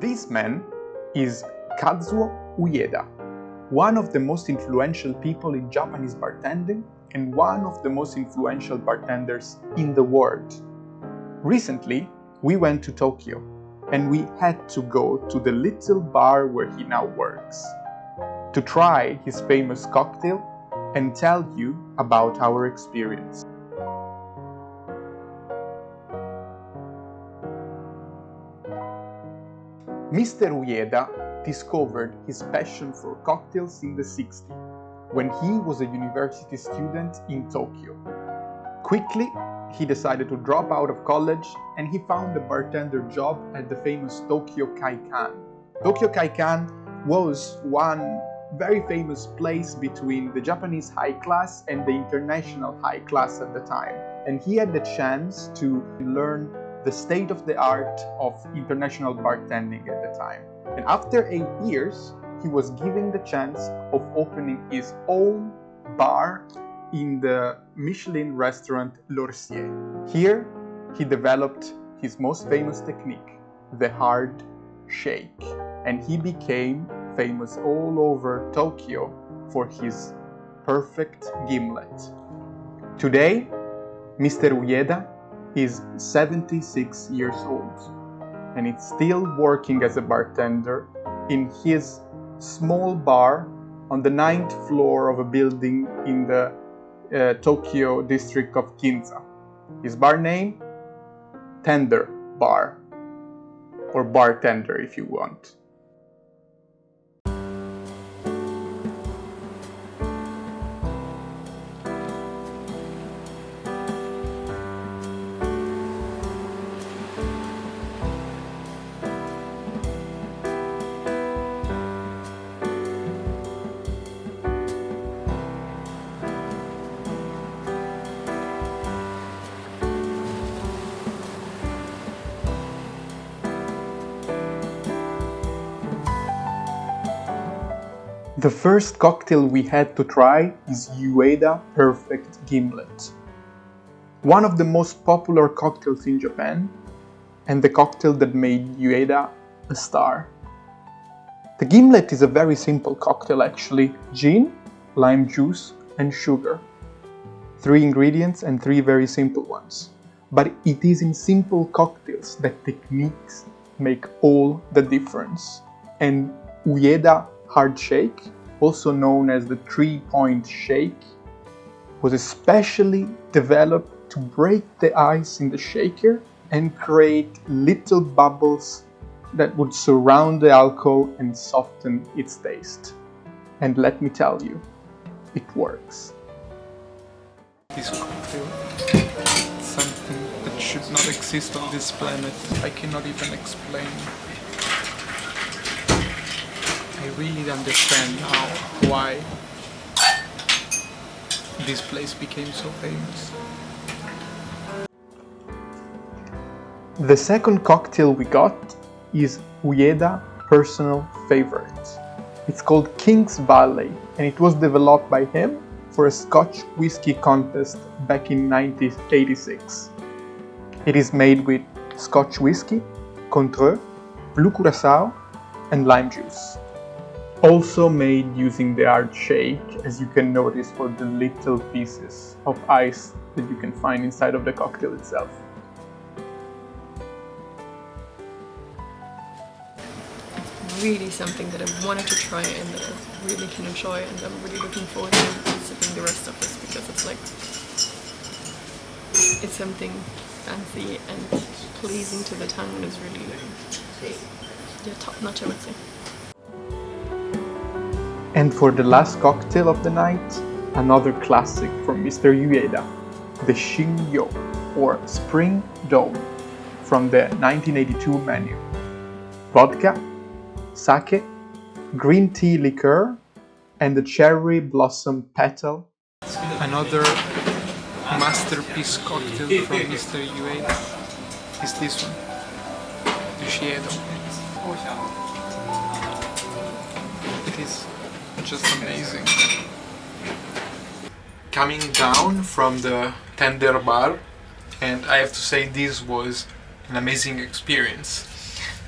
This man is Kazuo Uyeda, one of the most influential people in Japanese bartending and one of the most influential bartenders in the world. Recently, we went to Tokyo and we had to go to the little bar where he now works to try his famous cocktail and tell you about our experience. Mr. Uyeda discovered his passion for cocktails in the 60s, when he was a university student in Tokyo. Quickly, he decided to drop out of college and he found a bartender job at the famous Tokyo Kaikan. Tokyo Kaikan was one very famous place between the Japanese high class and the international high class at the time. And he had the chance to learn the state of the art of international bartending at the time. And after 8 years, he was given the chance of opening his own bar in the Michelin restaurant L'Orsier. Here, he developed his most famous technique, the hard shake. And he became famous all over Tokyo for his perfect gimlet. Today, Mr. Uyeda is 76 years old and is still working as a bartender in his small bar on the 9th floor of a building in the Tokyo district of Ginza. His bar name? Tender Bar, or Bartender if you want. The first cocktail we had to try is Uyeda Perfect Gimlet, one of the most popular cocktails in Japan and the cocktail that made Uyeda a star. The gimlet is a very simple cocktail actually: gin, lime juice and sugar. 3 ingredients and 3 very simple ones. But it is in simple cocktails that techniques make all the difference. And Uyeda Hard Shake, also known as the 3-point shake, was especially developed to break the ice in the shaker and create little bubbles that would surround the alcohol and soften its taste. And let me tell you, it works. This cocktail is something that should not exist on this planet. I cannot even explain. I really understand now why this place became so famous. The second cocktail we got is Uyeda Personal Favorite. It's called King's Valley and it was developed by him for a Scotch whiskey contest back in 1986. It is made with Scotch whiskey, Cointreau, blue curacao and lime juice. Also made using the hard shake, as you can notice for the little pieces of ice that you can find inside of the cocktail itself. Really something that I wanted to try and that I really can enjoy, and I'm really looking forward to sipping the rest of this because it's something fancy and pleasing to the tongue and is really top notch, I would say. And for the last cocktail of the night, another classic from Mr. Uyeda, the Shinyo, or Spring Dawn, from the 1982 menu. Vodka, sake, green tea liqueur, and the cherry blossom petal. Another masterpiece cocktail from Mr. Uyeda is this one, the Shiedo. It is just amazing. Coming down from the Tender Bar, and I have to say this was an amazing experience.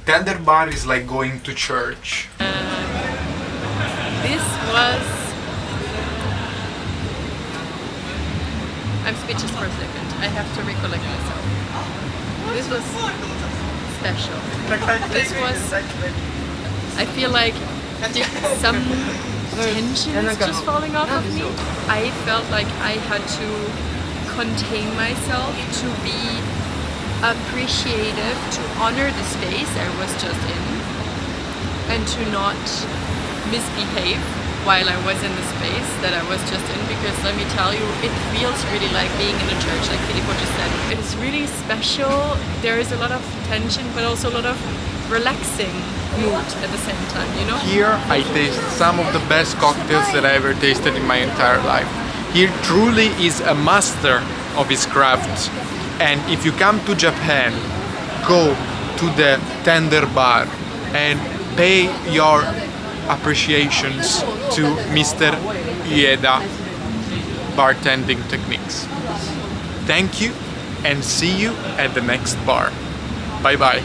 Tender bar is like going to church. This was... I'm speechless for a second. I have to recollect myself. This was special. This was... I feel like some tension is just falling off of me. I felt like I had to contain myself, to be appreciative, to honor the space I was just in, and to not misbehave while I was in the space that I was just in, because let me tell you, it feels really like being in a church, like Filippo just said. It's really special. There is a lot of tension, but also a lot of relaxing mood at the same time, you know? Here I taste some of the best cocktails that I ever tasted in my entire life. Here truly is a master of his craft. And if you come to Japan, go to the Tender bar and pay your appreciations to Mr. Uyeda bartending techniques. Thank you and see you at the next bar. Bye bye.